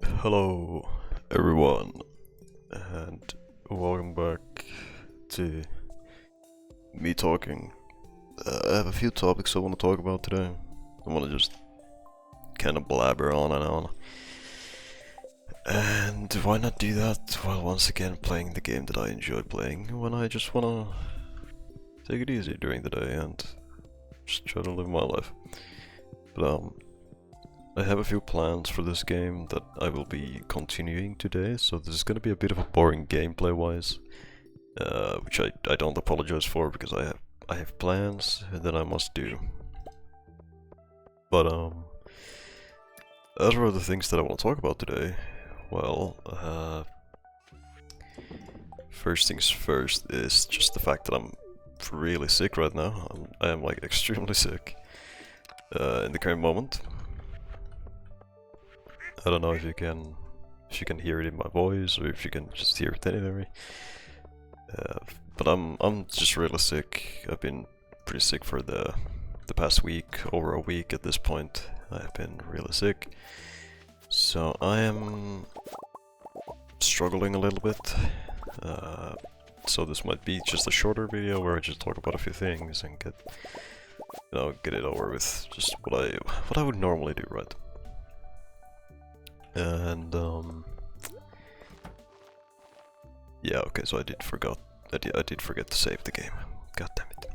Hello, everyone, and welcome back to me talking. I have a few topics I want to talk about today. I want to just kind of blabber on and on. And why not do that while once again playing the game that I enjoy playing when I just want to take it easy during the day and just try to live my life. But I have a few plans for this game that I will be continuing today, so this is going to be a bit of a boring gameplay wise, which I don't apologize for because I have plans that I must do. But as for the things that I want to talk about today, well, first things first is just the fact that I'm really sick right now. I am like extremely sick in the current moment. I don't know if you can hear it in my voice or if you can just hear it anyway. But I'm just really sick. I've been pretty sick for the past week, over a week at this point. I've been really sick, so I am struggling a little bit. So this might be just a shorter video where I just talk about a few things and get it over with. Just what I would normally do, right? And yeah, okay, so I did forget to save the game. God damn it.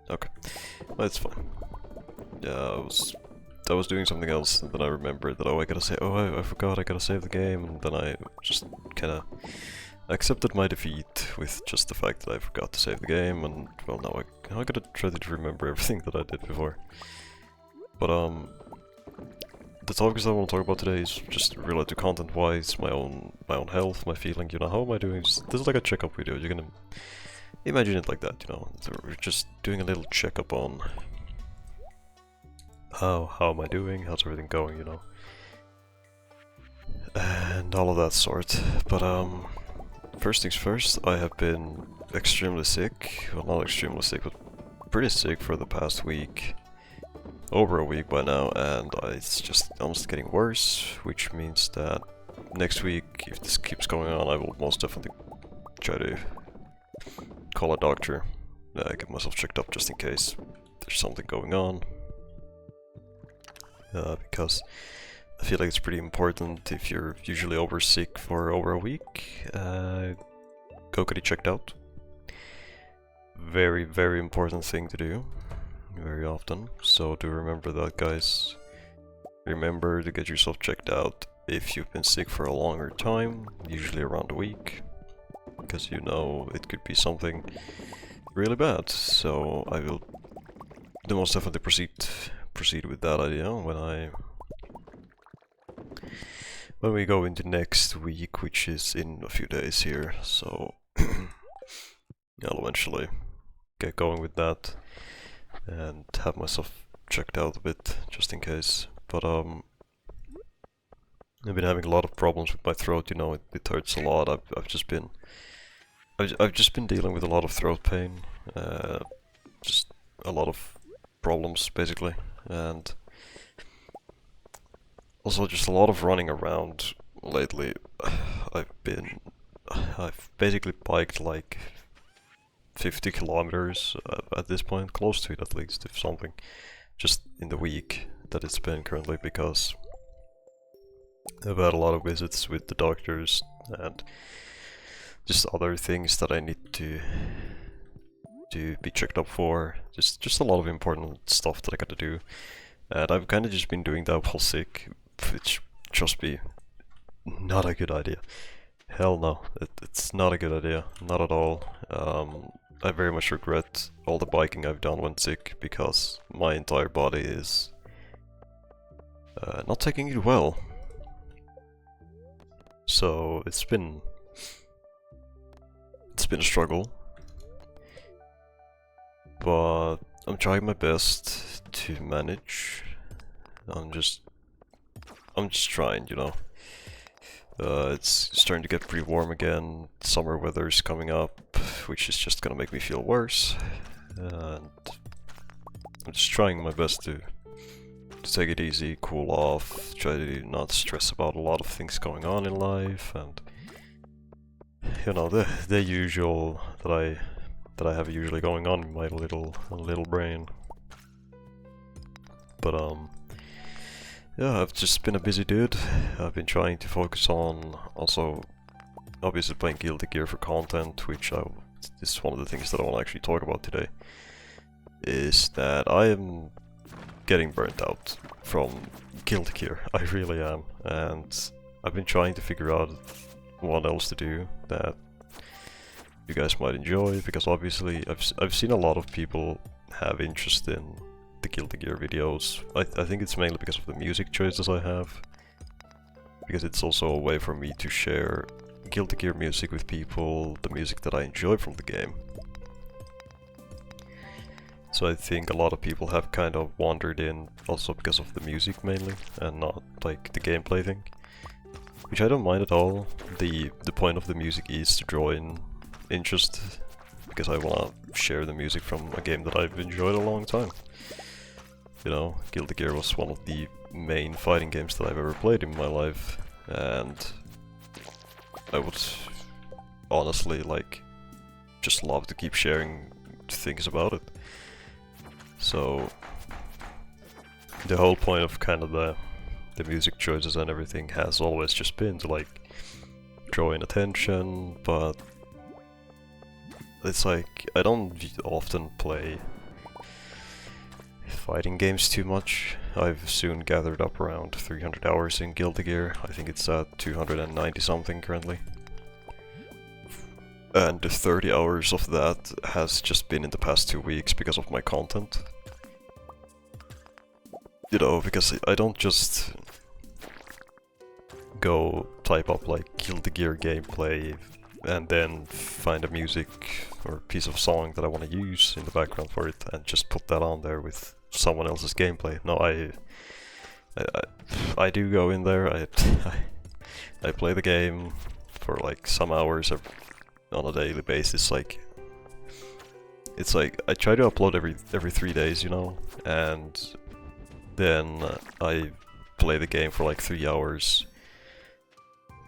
Okay, that's fine. Yeah, I was doing something else, and then I remembered that I forgot I gotta save the game, and then I just kinda accepted my defeat with just the fact that I forgot to save the game, and well, now I gotta try to remember everything that I did before. But the topics I want to talk about today is just related to content-wise, my own health, my feeling, how am I doing? This is like a checkup video, you're gonna imagine it like that, So we're just doing a little checkup on how am I doing, how's everything going, and all of that sort. But first things first, I have been extremely sick, well, not extremely sick, but pretty sick for the past week. Over a week by now, and it's just almost getting worse, which means that next week, if this keeps going on, I will most definitely try to call a doctor, get myself checked up just in case there's something going on, because I feel like it's pretty important if you're usually over sick for over a week, go get it checked out. Very, very important thing to do. Very often, so do remember that, guys. Remember to get yourself checked out if you've been sick for a longer time, usually around a week, because it could be something really bad. So I will most definitely proceed with that idea when we go into next week, which is in a few days here. So I'll eventually get going with that and have myself checked out a bit, just in case. But I've been having a lot of problems with my throat. It hurts a lot. I've just been dealing with a lot of throat pain, just a lot of problems basically, and also just a lot of running around lately. I've basically biked like 50 kilometers at this point, close to it at least, if something, just in the week that it's been currently, because I've had a lot of visits with the doctors and just other things that I need to be checked up for, just a lot of important stuff that I gotta do, and I've kind of just been doing that while sick, which just be not a good idea. Hell no, it's not a good idea, not at all. I very much regret all the biking I've done when sick, because my entire body is not taking it well. So it's been a struggle, but I'm trying my best to manage. I'm just trying, It's starting to get pretty warm again, summer weather's coming up, which is just gonna make me feel worse, and I'm just trying my best to to take it easy, cool off, try to not stress about a lot of things going on in life, and you know, the usual that I have usually going on in my little brain. But yeah, I've just been a busy dude. I've been trying to focus on also obviously playing Guilty Gear for content, which this is one of the things that I want to actually talk about today. Is that I am getting burnt out from Guilty Gear. I really am, and I've been trying to figure out what else to do that you guys might enjoy, because obviously I've seen a lot of people have interest in the Guilty Gear videos. I think it's mainly because of the music choices I have, because it's also a way for me to share Guilty Gear music with people, the music that I enjoy from the game. So I think a lot of people have kind of wandered in also because of the music mainly, and not like the gameplay thing. Which I don't mind at all. The point of the music is to draw in interest, because I want to share the music from a game that I've enjoyed a long time. You know, Guilty Gear was one of the main fighting games that I've ever played in my life, and I would honestly like just love to keep sharing things about it. So the whole point of kind of the music choices and everything has always just been to like draw in attention, but it's like I don't often play fighting games too much. I've soon gathered up around 300 hours in Guilty Gear. I think it's at 290 something currently. And 30 hours of that has just been in the past 2 weeks because of my content. You know, because I don't just go type up like Guilty Gear gameplay and then find a music or piece of song that I want to use in the background for it and just put that on there with someone else's gameplay. No, I do go in there, I play the game for like some hours on a daily basis. Like, it's like I try to upload every 3 days, you know, and then I play the game for like 3 hours,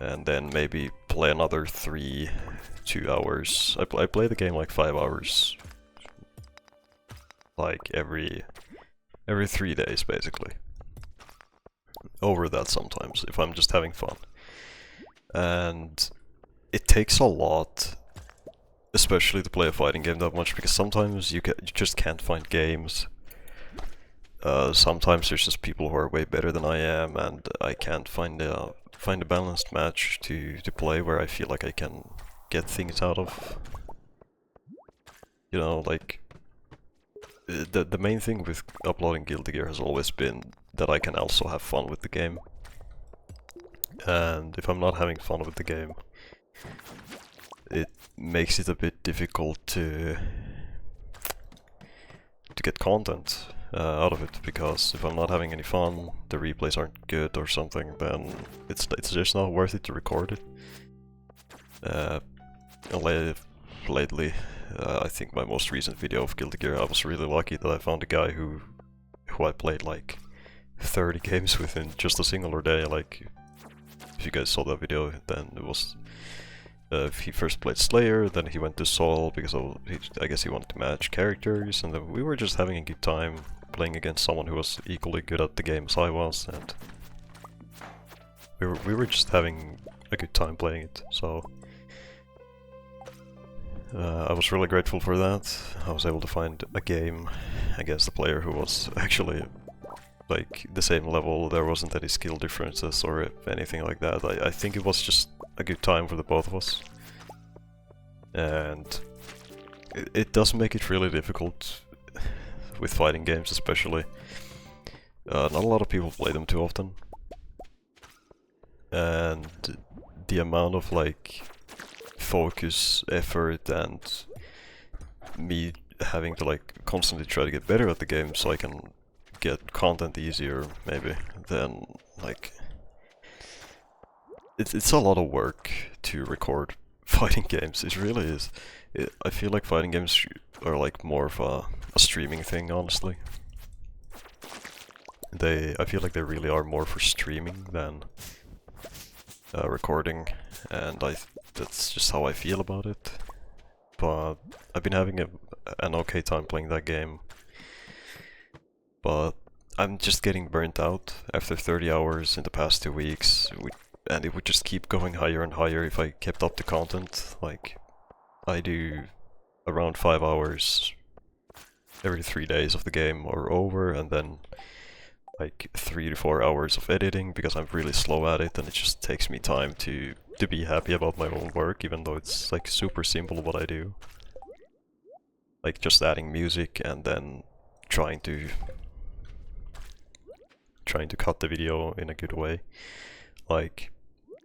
and then maybe play another 2 hours. I play the game like 5 hours, like every 3 days basically. Over that sometimes, if I'm just having fun. And it takes a lot, especially to play a fighting game that much, because sometimes you just can't find games. Sometimes there's just people who are way better than I am, and I can't find a balanced match to play where I feel like I can get things out of. You know, like the main thing with uploading Guilty Gear has always been that I can also have fun with the game. And if I'm not having fun with the game, it makes it a bit difficult to get content out of it, because if I'm not having any fun, the replays aren't good or something, then it's just not worth it to record it. Lately, I think my most recent video of Guilty Gear, I was really lucky that I found a guy who I played like 30 games with in just a singular day. Like, if you guys saw that video, then it was he first played Slayer, then he went to Sol because I guess he wanted to match characters, and then we were just having a good time playing against someone who was equally good at the game as I was, and we were just having a good time playing it. So I was really grateful for that. I was able to find a game against a player who was actually like the same level. There wasn't any skill differences or anything like that. I think it was just a good time for the both of us. And it does make it really difficult with fighting games, especially. Not a lot of people play them too often. And the amount of like focus, effort, and me having to like constantly try to get better at the game so I can get content easier, maybe, then like it's a lot of work to record fighting games. It really is. I feel like fighting games are like more of a streaming thing, honestly. I feel like they really are more for streaming than recording, and that's just how I feel about it. But I've been having an okay time playing that game, but I'm just getting burnt out after 30 hours in the past 2 weeks, and it would just keep going higher and higher if I kept up the content. Like, I do around 5 hours every 3 days of the game or over, and then like 3 to 4 hours of editing because I'm really slow at it, and it just takes me time to be happy about my own work, even though it's like super simple what I do. Like just adding music and then trying to cut the video in a good way. Like,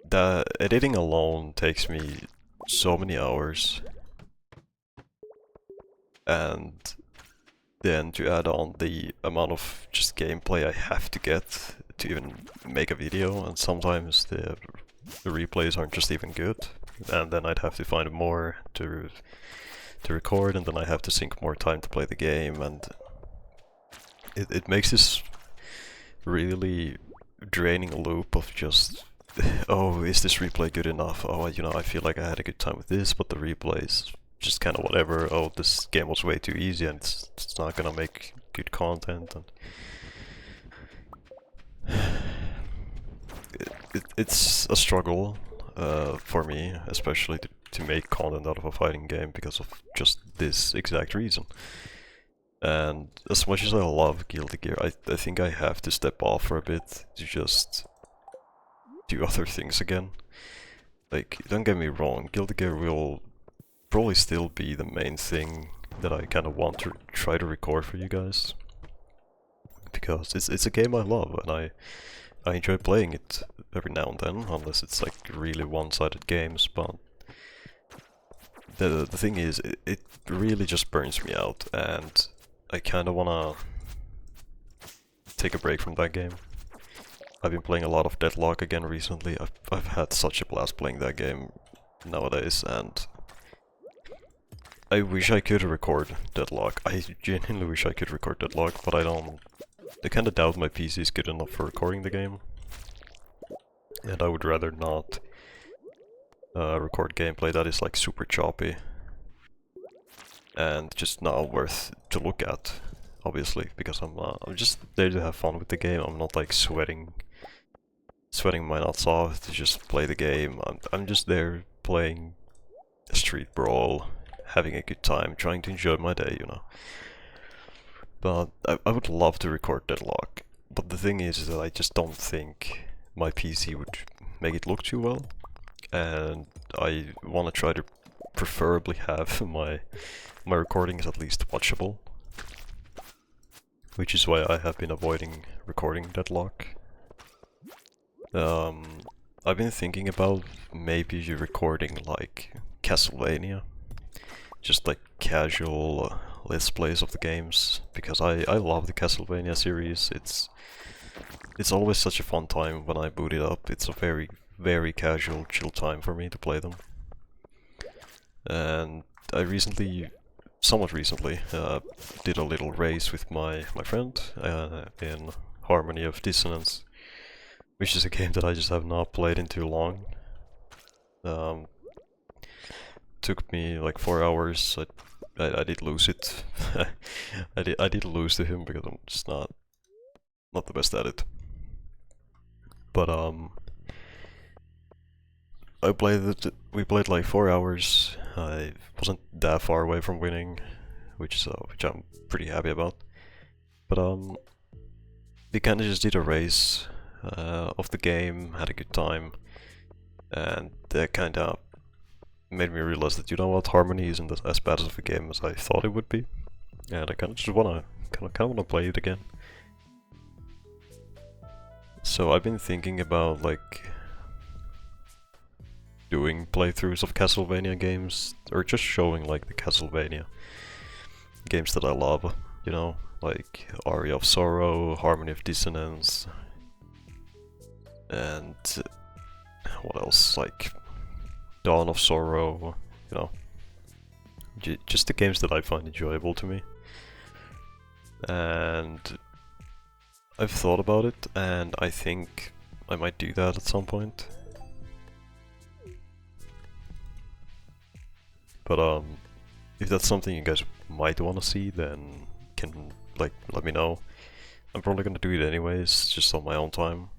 the editing alone takes me so many hours, and then to add on the amount of just gameplay I have to get to even make a video, and sometimes the replays aren't just even good, and then I'd have to find more to record, and then I have to sink more time to play the game, and it makes this really draining loop of just, oh, is this replay good enough? Oh, you know, I feel like I had a good time with this, but the replay is just kind of whatever. Oh, this game was way too easy and it's not gonna make good content. And it's a struggle for me, especially to make content out of a fighting game because of just this exact reason. And as much as I love Guilty Gear, I think I have to step off for a bit to just do other things again. Like, don't get me wrong, Guilty Gear will probably still be the main thing that I kind of want to try to record for you guys, because it's a game I love, and I enjoy playing it every now and then, unless it's like really one-sided games. But the thing is, it really just burns me out, and I kind of wanna take a break from that game. I've been playing a lot of Deadlock again recently. I've had such a blast playing that game nowadays, and I wish I could record Deadlock. I genuinely wish I could record Deadlock, but I don't. I kinda doubt my PC is good enough for recording the game, and I would rather not record gameplay that is like super choppy and just not worth to look at, obviously, because I'm just there to have fun with the game. I'm not like sweating my nuts off to just play the game. I'm just there playing a street brawl, having a good time, trying to enjoy my day, you know. But I would love to record Deadlock, but the thing is that I just don't think my PC would make it look too well, and I want to try to preferably have my recordings at least watchable, which is why I have been avoiding recording Deadlock. I've been thinking about maybe recording like Castlevania, just like casual let's plays of the games, because I love the Castlevania series. It's always such a fun time when I boot it up. It's a very, very casual, chill time for me to play them. And I somewhat recently, did a little race with my friend in Harmony of Dissonance, which is a game that I just have not played in too long. Took me like 4 hours. I did lose it. I did lose to him because I'm just not the best at it. But we played like 4 hours. I wasn't that far away from winning, which I'm pretty happy about. But we kind of just did a race of the game, had a good time, and that kind of made me realize that, you know what, Harmony isn't as bad of a game as I thought it would be, and I kind of just wanna play it again. So I've been thinking about like doing playthroughs of Castlevania games, or just showing like the Castlevania games that I love, you know, like Aria of Sorrow, Harmony of Dissonance, and what else, like Dawn of Sorrow, you know, just the games that I find enjoyable to me. And I've thought about it, and I think I might do that at some point. But if that's something you guys might want to see, then can like let me know. I'm probably gonna do it anyways, just on my own time.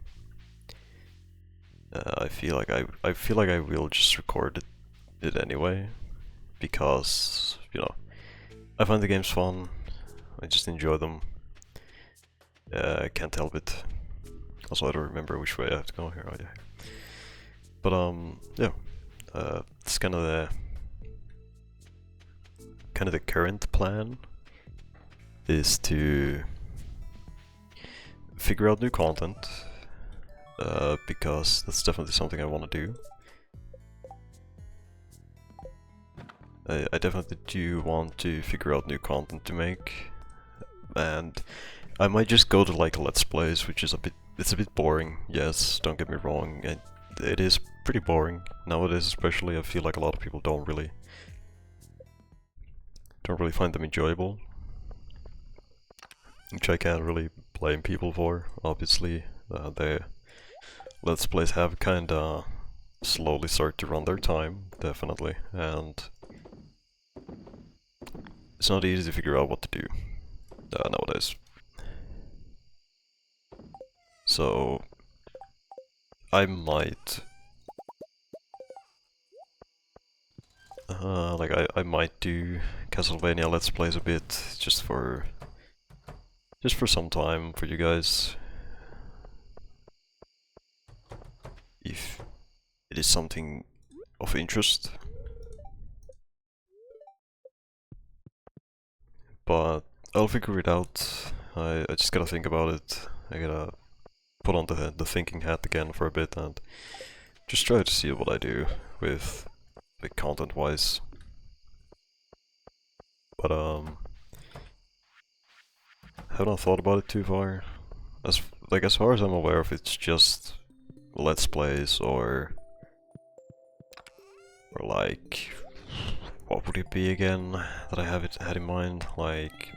I feel like I will just record it anyway, because you know I find the games fun. I just enjoy them. I can't help it. Also, I don't remember which way I have to go here. Oh yeah. But yeah, it's kind of the current plan is to figure out new content, because that's definitely something I want to do. I definitely do want to figure out new content to make, and I might just go to like Let's Plays, which is it's a bit boring, yes, don't get me wrong, it is pretty boring nowadays especially. I feel like a lot of people don't really find them enjoyable, which I can't really blame people for. Obviously, the Let's Plays have kinda slowly started to run their time, definitely, and it's not easy to figure out what to do nowadays. So I might I might do Castlevania Let's Plays a bit, just for some time for you guys, if it is something of interest. But I'll figure it out. I just gotta think about it. I gotta put on the thinking hat again for a bit and just try to see what I do with content wise. But haven't thought about it too far. As far as I'm aware of, it's just Let's Plays or like, what would it be again that I had in mind? Like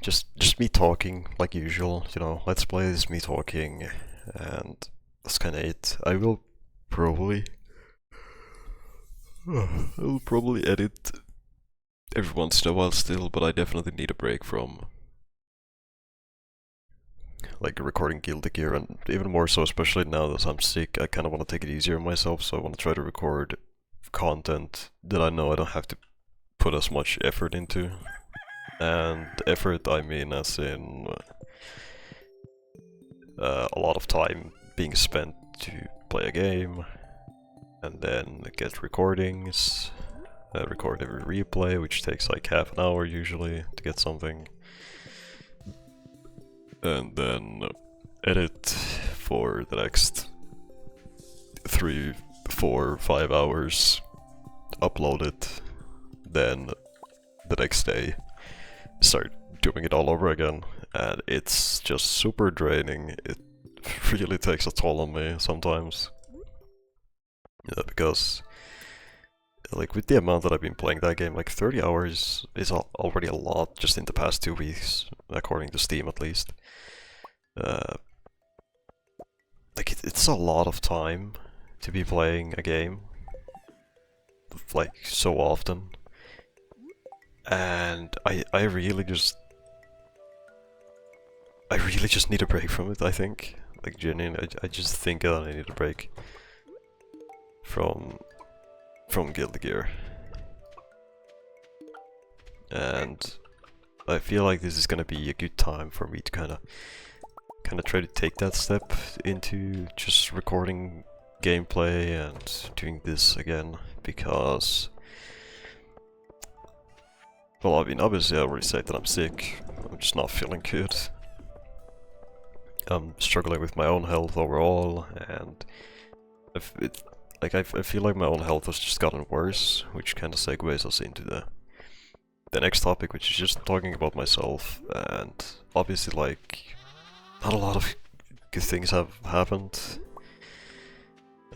just me talking like usual, you know, Let's Plays, me talking, and that's kinda it. I will probably edit every once in a while still, but I definitely need a break from like recording Guilty Gear, and even more so, especially now that I'm sick, I kinda wanna take it easier on myself, so I wanna try to record content that I know I don't have to put as much effort into. And effort, I mean as in a lot of time being spent to play a game, and then get recordings, record every replay, which takes like half an hour usually to get something, and then edit for the next 3, 4, 5 hours, upload it, then the next day start doing it all over again, and it's just super draining. It really takes a toll on me sometimes. Yeah, because like with the amount that I've been playing that game, like 30 hours is already a lot just in the past 2 weeks, according to Steam at least. Like it's a lot of time to be playing a game like so often, and I really just need a break from it. I think, like genuinely, I just think that I need a break from Guilty Gear, and I feel like this is gonna be a good time for me to kind of try to take that step into just recording gameplay and doing this again, because, well, I mean, obviously I already said that I'm sick. I'm just not feeling good. I'm struggling with my own health overall, and I feel like my own health has just gotten worse, which kind of segues us into the next topic, which is just talking about myself. And obviously, like, not a lot of good things have happened.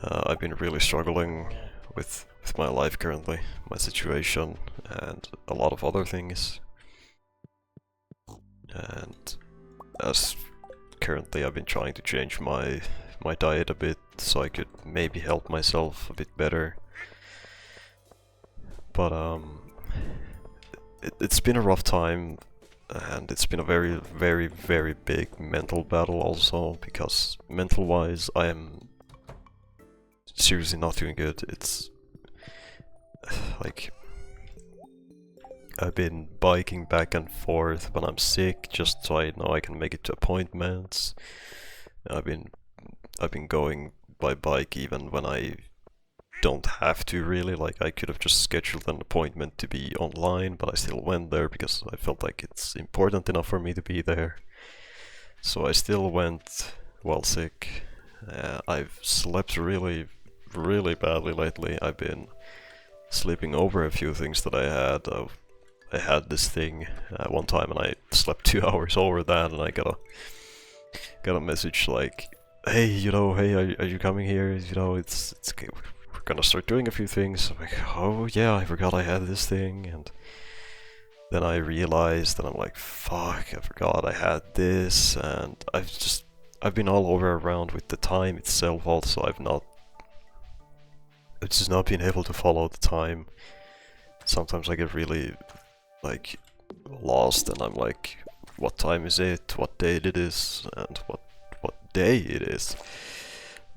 I've been really struggling with my life currently, my situation, and a lot of other things. and as currently I've been trying to change my diet a bit so I could maybe help myself a bit better. But it's been a rough time, and it's been a very, very, very big mental battle also, because mental-wise I am seriously not doing good. It's like I've been biking back and forth when I'm sick just so I know I can make it to appointments. I've been going by bike even when I don't have to really. Like, I could have just scheduled an appointment to be online, but I still went there because I felt like it's important enough for me to be there. So I still went while sick. I've slept really, really badly lately. I've been sleeping over a few things that I had. I had this thing one time and I slept 2 hours over that, and I got a message like, hey, hey, are you coming here? It's we're gonna start doing a few things. I'm like, oh yeah, I forgot I had this thing, and then I realized that I'm like, fuck, I forgot I had this, and I've been all over around with the time itself also. I've just not been able to follow the time. Sometimes I get really like lost, and I'm like, what time is it, what date it is, and what day it is,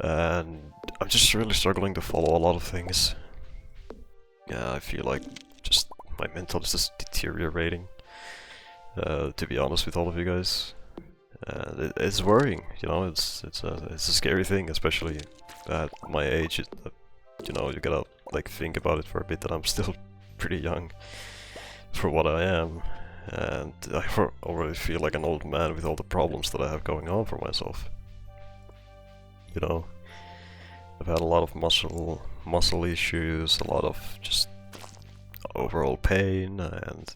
and I'm just really struggling to follow a lot of things. Yeah, I feel like just my mental is just deteriorating, to be honest with all of you guys. And it's worrying, it's a scary thing, especially at my age. You gotta like think about it for a bit, that I'm still pretty young for what I am, and I already feel like an old man with all the problems that I have going on for myself. I've had a lot of muscle issues, a lot of just overall pain, and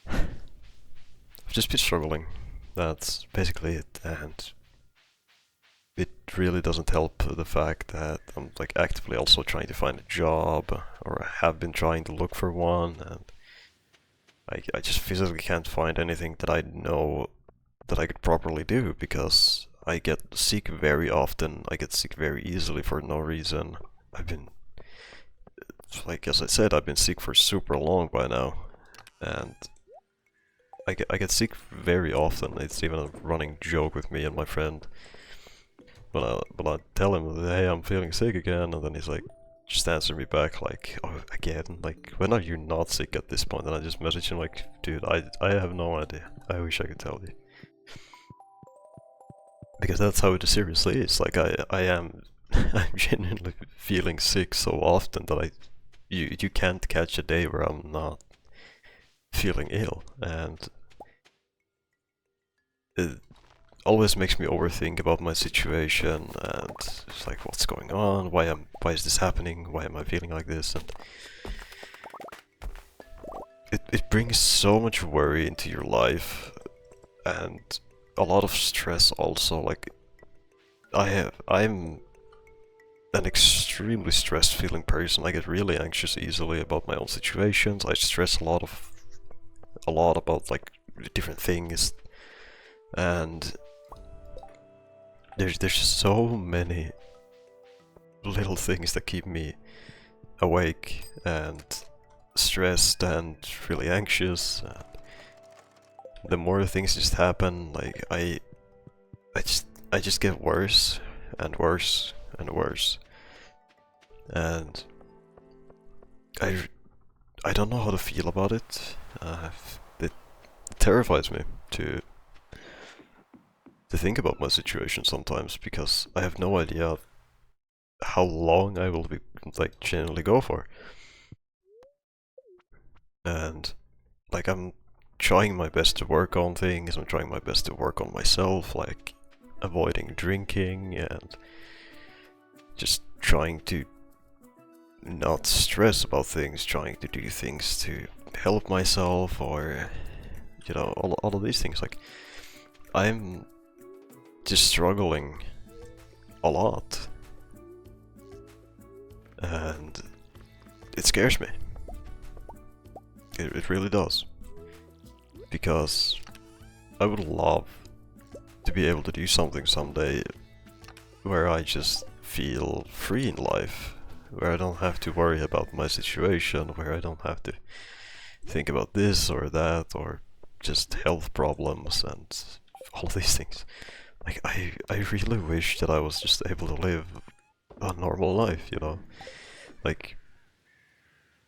I've just been struggling. That's basically it, and it really doesn't help the fact that I'm like actively also trying to find a job, or I have been trying to look for one, and I just physically can't find anything that I know that I could properly do, because I get sick very often. I get sick very easily for no reason. Like as I said, I've been sick for super long by now, and I get sick very often. It's even a running joke with me and my friend. But I tell him, hey, I'm feeling sick again, and then he's like, just answer me back like, oh, again? Like, when are you not sick at this point? And I just message him like, dude, I have no idea. I wish I could tell you. Because that's how it seriously is. Like, I am I'm genuinely feeling sick so often that you can't catch a day where I'm not feeling ill, and it always makes me overthink about my situation, and it's like, what's going on? Why is this happening? Why am I feeling like this? And it brings so much worry into your life, and a lot of stress also. Like, I'm an extremely stressed feeling person. I get really anxious easily about my own situations. I stress a lot about like different things, and there's just so many little things that keep me awake and stressed and really anxious. And the more things just happen, like I just get worse and worse and worse, and I don't know how to feel about it. It terrifies me to think about my situation sometimes, because I have no idea how long I will be like genuinely go for. And like, I'm trying my best to work on things. I'm trying my best to work on myself, like avoiding drinking and just trying to not stress about things, trying to do things to help myself, or all of these things. Like, I'm just struggling a lot, and it scares me. It really does. because I would love to be able to do something someday where I just feel free in life, where I don't have to worry about my situation, where I don't have to think about this or that, or just health problems and all these things. Like, I really wish that I was just able to live a normal life, you know? Like,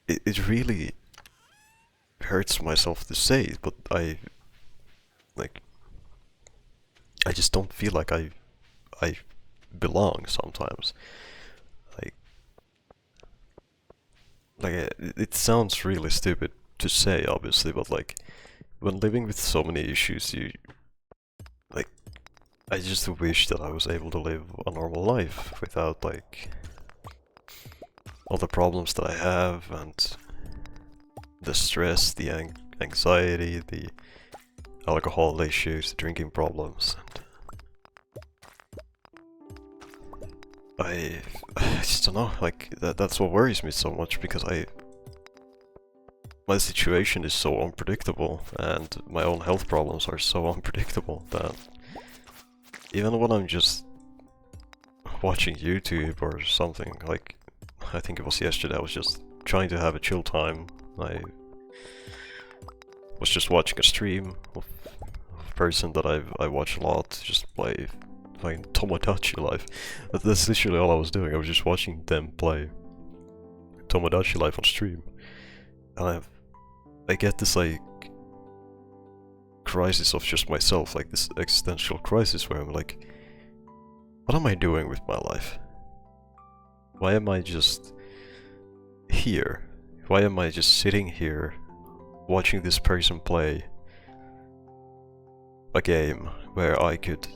it really hurts myself to say it, but I just don't feel like I belong sometimes. Like, it sounds really stupid to say, obviously, but like, when living with so many issues, like, I just wish that I was able to live a normal life without, like, all the problems that I have, and the stress, the anxiety, the alcohol issues, the drinking problems, and I just don't know, like, that's what worries me so much, because my situation is so unpredictable, and my own health problems are so unpredictable that even when I'm just watching YouTube or something, like, I think it was yesterday, I was just trying to have a chill time. I was just watching a stream of a person that I watch a lot just play fucking Tomodachi Life. That's literally all I was doing. I was just watching them play Tomodachi Life on stream, and I get this, like, crisis of just myself, like this existential crisis where I'm like, what am I doing with my life? Why am I just here? Why am I just sitting here watching this person play a game where I could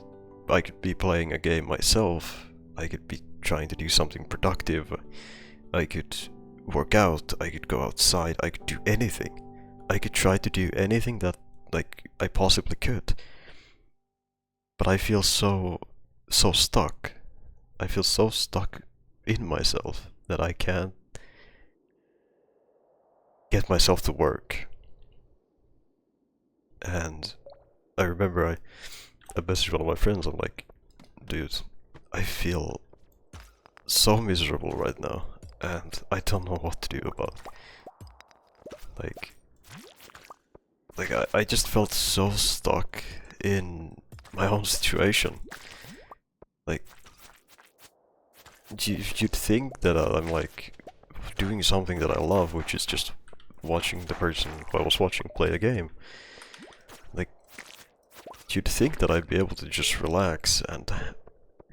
be playing a game myself, I could be trying to do something productive, I could work out, I could go outside, I could do anything. I could try to do anything that, like, I possibly could. But I feel so stuck. I feel so stuck in myself that I can't get myself to work. And I remember I messaged one of my friends, I'm like, dude, I feel so miserable right now, and I don't know what to do about it. Like I just felt so stuck in my own situation. Like, you'd think that I'm, like, doing something that I love, which is just watching the person who I was watching play a game. Like, you'd think that I'd be able to just relax and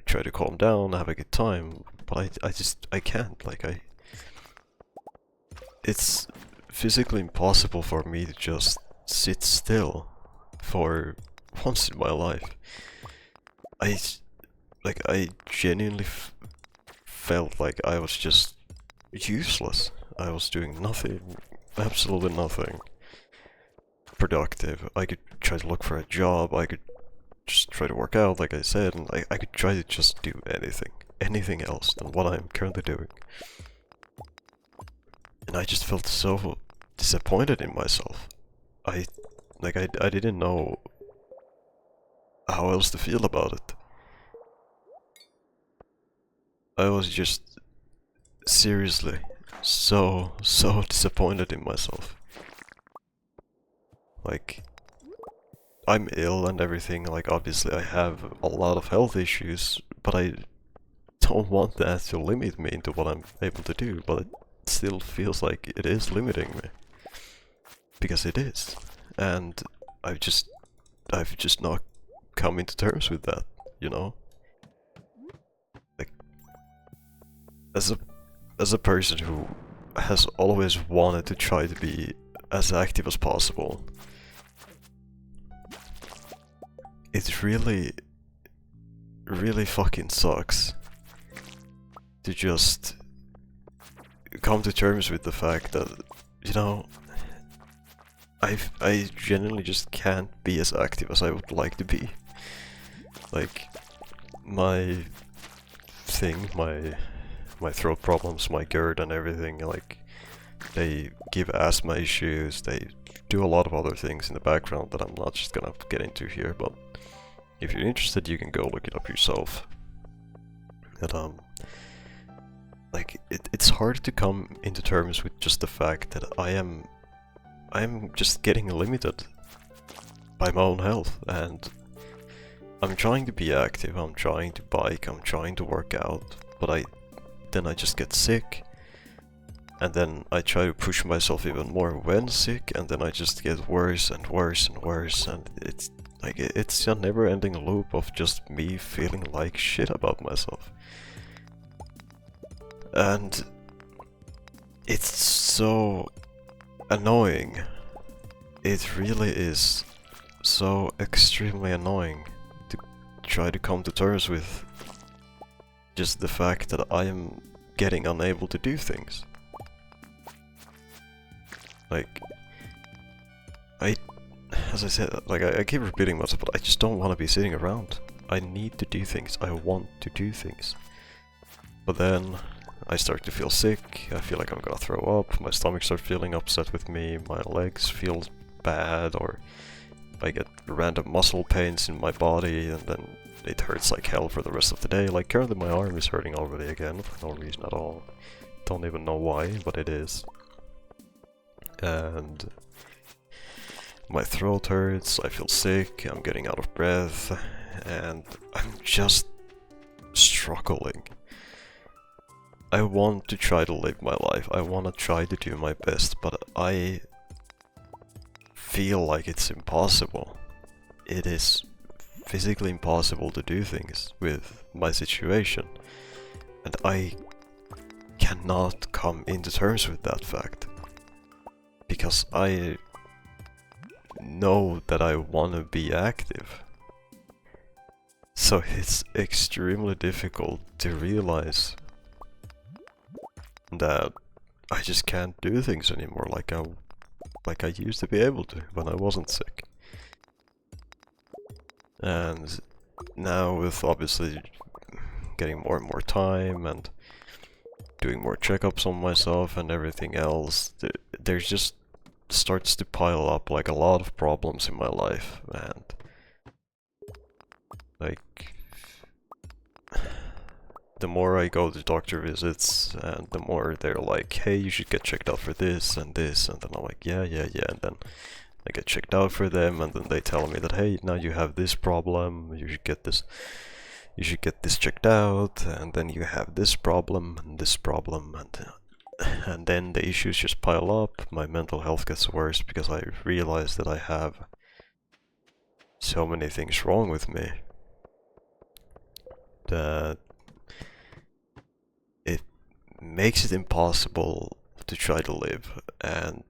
try to calm down, have a good time, but I can't. Like, it's physically impossible for me to just sit still for once in my life. I genuinely felt like I was just useless. I was doing nothing, absolutely nothing productive. I could try to look for a job, I could just try to work out, like I said, and I could try to just do anything else than what I'm currently doing. And I just felt so disappointed in myself. I didn't know how else to feel about it. I was just seriously so disappointed in myself. Like, I'm ill and everything, like, obviously I have a lot of health issues, but I don't want that to limit me into what I'm able to do, but it still feels like it is limiting me. Because it is. And I've just not come into terms with that, you know? Like, as a person who has always wanted to try to be as active as possible, it really fucking sucks to just come to terms with the fact that, you know, I genuinely just can't be as active as I would like to be. Like, my thing, my throat problems, my GERD and everything, like, they give asthma issues, they do a lot of other things in the background that I'm not just gonna get into here, but if you're interested, you can go look it up yourself. And like it's hard to come into terms with just the fact that I'm just getting limited by my own health, and I'm trying to be active, I'm trying to bike, I'm trying to work out, but then I just get sick, and then I try to push myself even more when sick, and then I just get worse and worse and worse, and it's like it's a never-ending loop of just me feeling like shit about myself. And it's so annoying. It really is so extremely annoying to try to come to terms with just the fact that I am getting unable to do things. Like, as I said, like I keep repeating myself, but I just don't want to be sitting around. I need to do things. I want to do things. But then I start to feel sick, I feel like I'm gonna throw up, my stomach starts feeling upset with me, my legs feel bad, or I get random muscle pains in my body, and then it hurts like hell for the rest of the day. Like currently my arm is hurting already again, for no reason at all. Don't even know why, but it is. And my throat hurts, I feel sick, I'm getting out of breath, and I'm just struggling. I want to try to live my life, I want to try to do my best, but I feel like it's impossible. It is physically impossible to do things with my situation, and I cannot come into terms with that fact, because I know that I want to be active. So it's extremely difficult to realize that I just can't do things anymore like I used to be able to when I wasn't sick. And now with obviously getting more and more time and doing more checkups on myself and everything else, there's just starts to pile up like a lot of problems in my life, and like the more I go to doctor visits, and the more they're like, hey, you should get checked out for this, and then I'm like, yeah, and then I get checked out for them, and then they tell me that, hey, now you have this problem, you should get this checked out, and then you have this problem, and then the issues just pile up, my mental health gets worse because I realize that I have so many things wrong with me that it makes it impossible to try to live, and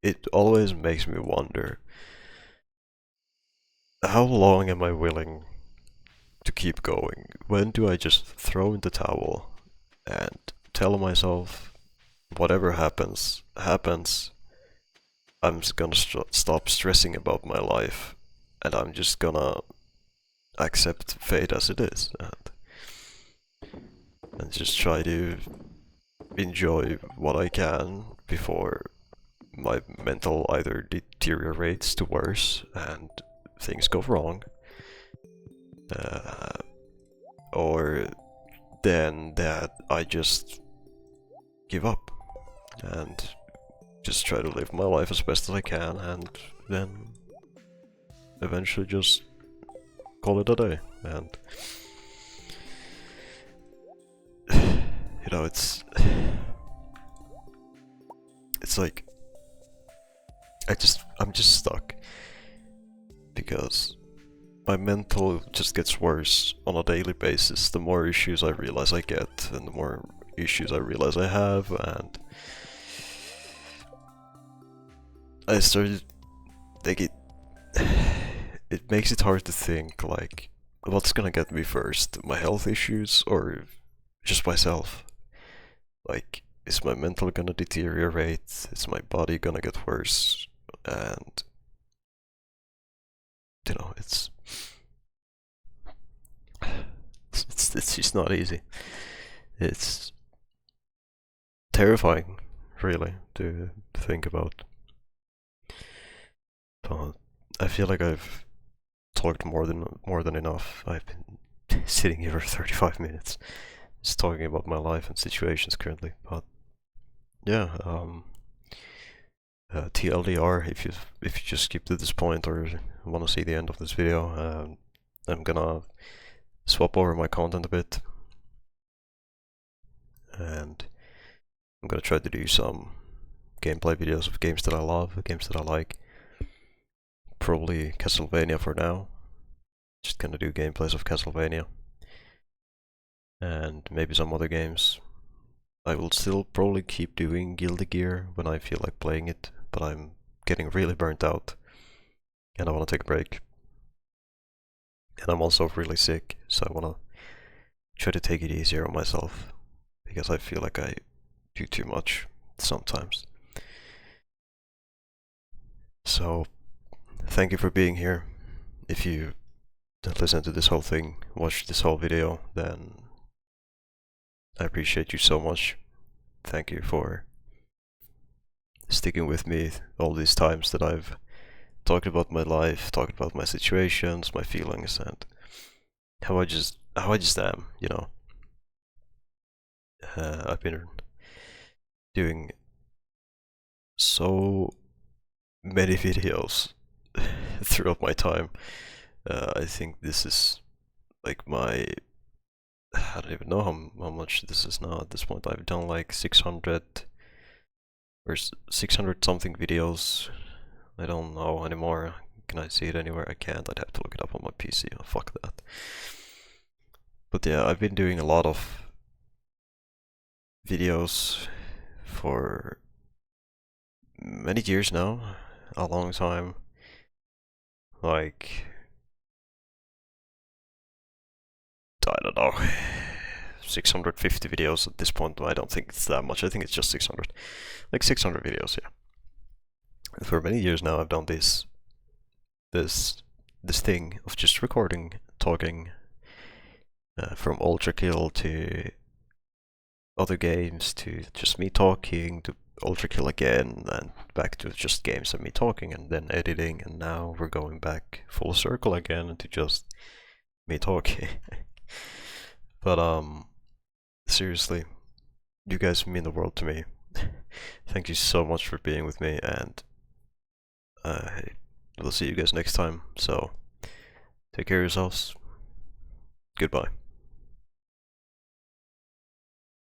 it always makes me wonder, how long am I willing to keep going? When do I just throw in the towel and tell myself, whatever happens, happens, I'm just gonna stop stressing about my life, and I'm just gonna accept fate as it is, and just try to enjoy what I can before my mental either deteriorates to worse and things go wrong, or then that I just give up and just try to live my life as best as I can, and then eventually just call it a day. And you know, it's like I'm just stuck because my mental just gets worse on a daily basis. The more issues I realize I get, and the more issues I realize I have, and I started like it makes it hard to think like, what's gonna get me first, my health issues or just myself? Like, is my mental gonna deteriorate? Is my body gonna get worse? And you know, it's just not easy. It's terrifying, really, to think about. but I feel like I've talked more than enough. I've been sitting here for 35 minutes, just talking about my life and situations currently. But yeah, TLDR, if you just skip to this point or want to see the end of this video, I'm gonna swap over my content a bit, and I'm gonna try to do some gameplay videos of games that I love, games that I like. Probably Castlevania for now. Just gonna do gameplays of Castlevania. And maybe some other games. I will still probably keep doing Guilty Gear when I feel like playing it, but I'm getting really burnt out and I want to take a break. And I'm also really sick, so I want to try to take it easier on myself, because I feel like I do too much sometimes. So, thank you for being here. If you listen to this whole thing, watch this whole video, then I appreciate you so much. Thank you for sticking with me all these times that I've talked about my life, talked about my situations, my feelings, and how I just am, you know. I've been doing so many videos throughout my time. I think this is like my, I don't even know how much this is now at this point. I've done like 600 or 600 something videos. I don't know anymore. Can I see it anywhere? I can't. I'd have to look it up on my PC. Oh, fuck that. But yeah, I've been doing a lot of videos for many years now. A long time. Like, I don't know, 650 videos at this point. I don't think it's that much. I think it's just 600. Like 600 videos, yeah. For many years now I've done this thing of just recording, talking, from Ultra Kill to other games, to just me talking, to Ultra Kill again, and back to just games and me talking, and then editing, and now we're going back full circle again to just me talking. But seriously, you guys mean the world to me. Thank you so much for being with me, and we'll see you guys next time. So take care of yourselves. Goodbye.